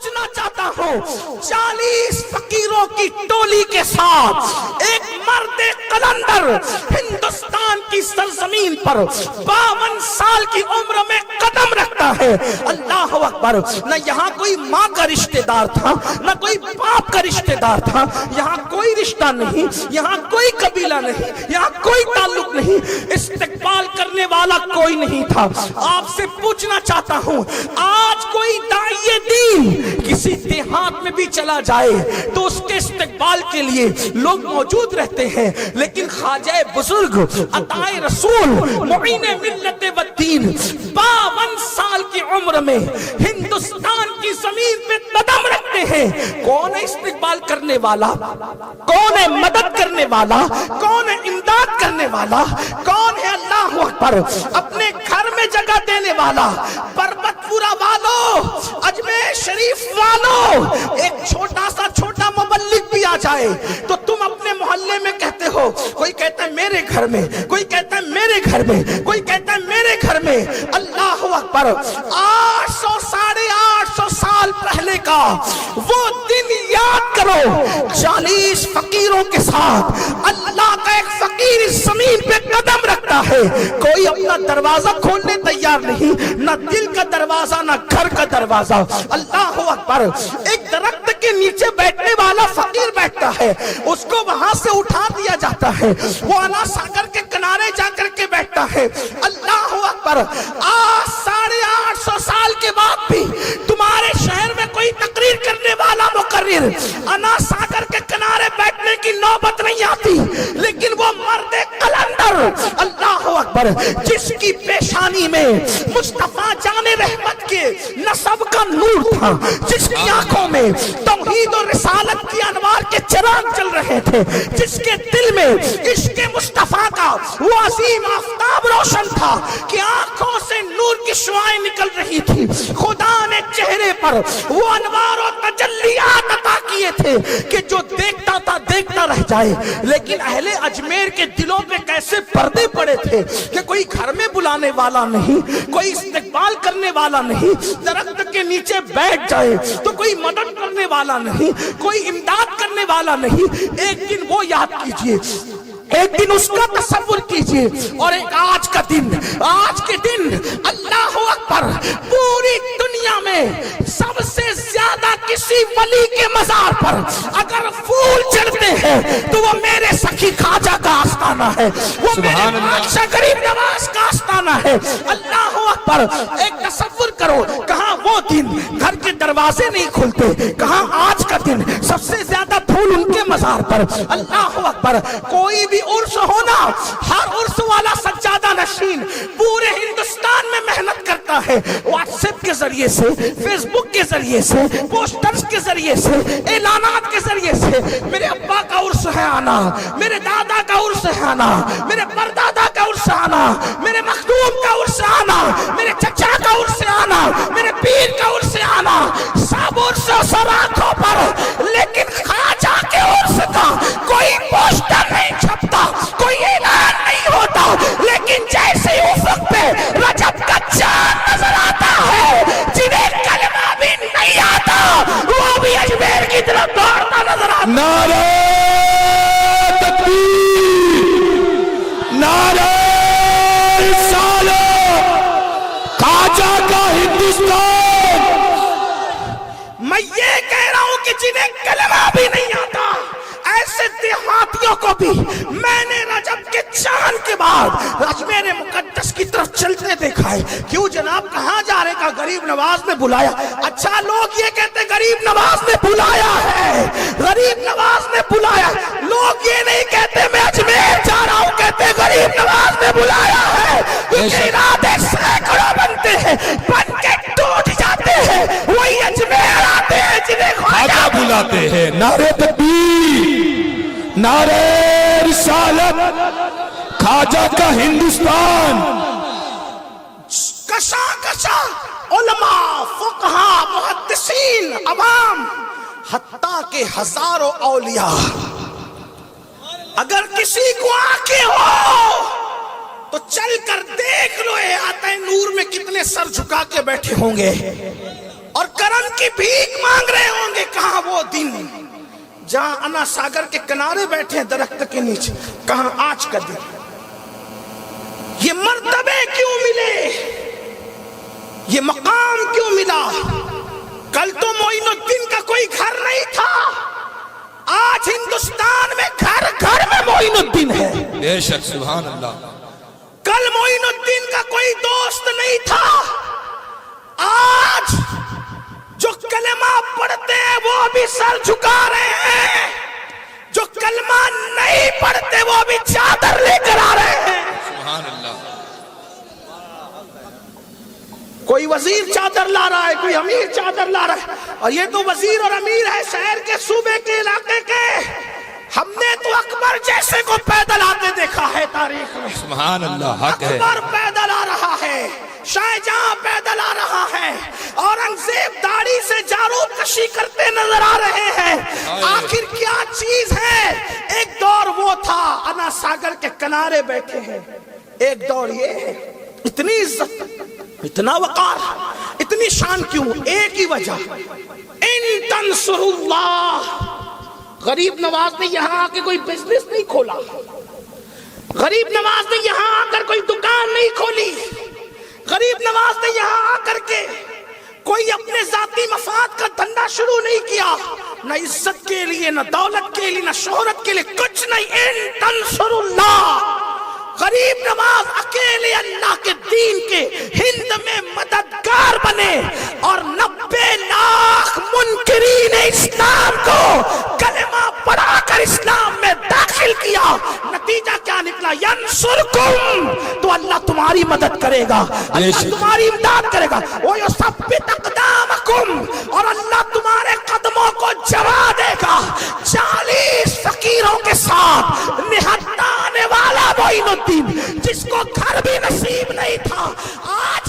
पूछना चाहता हूँ 40 फकीरों की टोली के साथ एक मर्द कलंदर हिंदुस्तान की सरजमीन पर 52 साल की उम्र में कदम रखता है। अल्लाह अकबर। न यहाँ कोई माँ का रिश्तेदार था, न कोई बाप का रिश्तेदार था, यहाँ कोई रिश्ता नहीं, यहाँ कोई कबीला नहीं, यहाँ कोई ताल्लुक नहीं, इस्तेकबाल करने वाला कोई नहीं था। आपसे पूछना चाहता हूँ, आज कोई दाइये दीन किसी देहात में भी चला जाए तो उसके इस्तेकबाल के लिए लोग मौजूद रहते हैं, लेकिन ख्वाजा बुजुर्ग अताए रसूल मुईने मिल्लत व दीन 52 साल की उम्र में हिंदुस्तान की जमीन पे कदम रखते हैं। कौन है इस्तेकबाल करने वाला, कौन है मदद करने वाला, कौन है इमदाद करने वाला, कौन है अल्लाह अकबर अपने घर में जगह देने वाला। पर्वतपुरा वालों, अजमेर शरीफ वालों, एक छोटा मुबल्लिग भी आ जाए तो तुम अपने मोहल्ले में कहते हो, कोई कहता है मेरे घर में, कोई कहता है मेरे घर में, कोई कहता है मेरे घर में। अल्लाह अकबर। 800 साढ़े 800 साल पहले का वो दिन याद करो, 40 फकीरों के साथ अल्लाह का एक फकीर इस जमीन पे कदम रखता है। कोई अपना दरवाजा खोलने तैयार नहीं, ना दिल का दरवाजा, ना घर का दरवाजा। अल्लाह अकबर। एक दरख्त के नीचे बैठने वाला फकीर बैठता है, उसको वहां से उठा दिया जाता है, वो अना सागर के किनारे जाकर के बैठता है। अल्लाह अकबर। आज 850 साल के बाद भी तुम्हारे शहर में कोई तकरीर करने वाला मुकर्रिर अना सागर के किनारे बैठने की नौबत नहीं आती, लेकिन वो मर्द कलंदर अल्लाह अकबर जिसकी पेशानी में मुस्तफा जाने रहमत के नसब का नूर था, जिसकी आंखों में तौहीद और रिसालत की अनवार के चिराग चल रहे थे, जिसके दिल में इश्क मुस्तफा का वो अजीम आफताब रोशन था कि आंखों से नूर की शुआएं निकल रही थी। खुदा ने चेहरे पर वो अनवार और तजल्लियात अता किए थे कि जो देखता था देखता रह जाए। लेकिन अहले अजमेर के दिलों पे कैसे पर्दे पड़े थे कि कोई घर में बुलाने वाला नहीं, कोई इस्तेकबाल करने वाला नहीं, दरख्त के नीचे बैठ जाए तो कोई मदद करने वाला नहीं, कोई इमदाद करने वाला नहीं। एक दिन वो याद कीजिए, एक दिन उसका तसव्वुर कीजिए, और एक आज का दिन, आज के दिन अल्लाह अकबर पूरी दुनिया में सबसे ज्यादा किसी वली के मजार पर अगर फूल चढ़ते हैं तो वो मेरे सखी खाजा का आस्ताना है, वो मेरे बादशाह गरीब नवाज का आस्ताना है। अल्लाह अकबर। एक तसव्वुर करो, कहाँ वो दिन घर के दरवाजे नहीं खुलते, कहाँ आज का दिन सबसे ज्यादा फूल उनके मजार पर। अल्लाह अकबर। कोई भी उर्स होना, हर उर्स वाला सज्जादा नशीन पूरे हिंदुस्तान में मेहनत करता है, व्हाट्सएप के जरिए से, फेसबुक के जरिए से, पोस्टर्स के जरिए से, ऐलानात के जरिए से। मेरे अब्बा का उर्स है आना, मेरे दादा का उर्स है आना, मेरे परदादा का उर्स आना, मेरे मखदूम का उर्स आना, मेरे चचा का उर्स आना, मेरे पीर का उर्स आना, सब उर्स सब आंखों पर। लेकिन खाजा के उर्स का कोई पोस्टर नहीं छपता, कोई ऐलान नहीं होता, लेकिन जैसे उफक पे रजब का चांद नजर आता है, जिन्हें कलमा भी नहीं आता वो भी अजमेर की तरफ दौड़ता नजर आता। नारे तकबीर, नारे रिसालत, खाजा का हिंदुस्तान। मैं ये कह रहा हूं कि जिन्हें कलमा भी नहीं आता, ऐसे देहातियों को भी मैंने रजब के चांद के बाद अजमेर मुकद्दस की तरफ चलते देखा है। क्यों जनाब, कहां जा रहे का? गरीब नवाज ने बुलाया। अच्छा, लोग ये कहते गरीब नवाज ने बुलाया है, गरीब नवाज ने बुलाया। लोग ये नहीं कहते मैं अजमेर जा रहा हूं, कहते गरीब नवाज ने बुलाया है। क्योंकि इरादे सैकड़ों बनते हैं, बन के टूट जाते हैं, वही अजमेर आते हैं जिन्हें ख्वाजा बुलाते हैं। नारे तकबीर, नारे रिसालत, खाजा का हिंदुस्तान। कशा कशा उलमा, फुकहा, मुहद्दिसीन, अवाम, हत्ता के हजारों औलिया, अगर किसी को आंखें हो तो चल कर देख लो, आते नूर में कितने सर झुका के बैठे होंगे। और करम رزق کی بھیک مانگ رہے ہوں گے. کہاں وہ دن جہاں انا ساگر کے کنارے بیٹھے ہیں درخت کے نیچے؟ کہاں آج کا دن؟ یہ مرتبے کیوں ملے؟ یہ مقام کیوں ملا؟ کل تو معین الدین کا کوئی گھر نہیں تھا، آج ہندوستان میں گھر گھر میں معین الدین ہے. بے شک سبحان اللہ. کل معین الدین کا کوئی دوست نہیں تھا، آج جو کلمہ پڑھتے ہیں وہ بھی سر جھکا رہے ہیں، جو کلمہ نہیں پڑھتے وہ بھی چادر لے کر آ رہے ہیں. سبحان اللہ. کوئی وزیر چادر لا رہا ہے، کوئی امیر چادر لا رہا ہے، اور یہ تو وزیر اور امیر ہے شہر کے، صوبے کے، علاقے کے. ہم نے تو اکبر جیسے کو پیدل آتے دیکھا ہے تاریخ میں. سبحان اللہ. حق ہے. اکبر پیدل آ رہا ہے، شاہجہاں پیدل آ رہا ہے، اورنگزیب داڑھی سے جارود کشی کرتے نظر آ رہے ہیں. آخر کیا چیز ہے؟ ایک دور وہ تھا انا ساگر کے کنارے بیٹھے ہیں، ایک دور یہ ہے. اتنی عزت، اتنا وقار، اتنی شان کیوں؟ ایک ہی وجہ، ان تنصر اللہ. غریب نواز نے یہاں آ کے کوئی بزنس نہیں کھولا، غریب نواز نے یہاں آ کر کوئی دکان نہیں کھولی، غریب نواز نے یہاں آ کر کے کوئی اپنے ذاتی مفاد کا دھندا شروع نہیں کیا، نہ عزت کے لیے، نہ دولت کے لیے، نہ شہرت کے لیے، کچھ نہیں. ان تنصر اللہ. غریب نواز اکیلے اللہ کے دین کے ہند میں مددگار بنے اور 90 لاکھ منکرین اسلام کو کلمہ پڑھا کر اسلام میں داخل کیا. نتیجہ کیا نکلا؟ ینصرکم، تو اللہ تمہاری مدد کرے گا، اللہ تمہاری امداد کرے گا. وَيُثَبِّتْ أَقْدَامَكُمْ، اور اللہ تمہارے قدموں کو جما دے گا. 40 فقیروں کے ساتھ نہتا آنے والا معین الدین، جس کو گھر بھی نصیب نہیں تھا، آج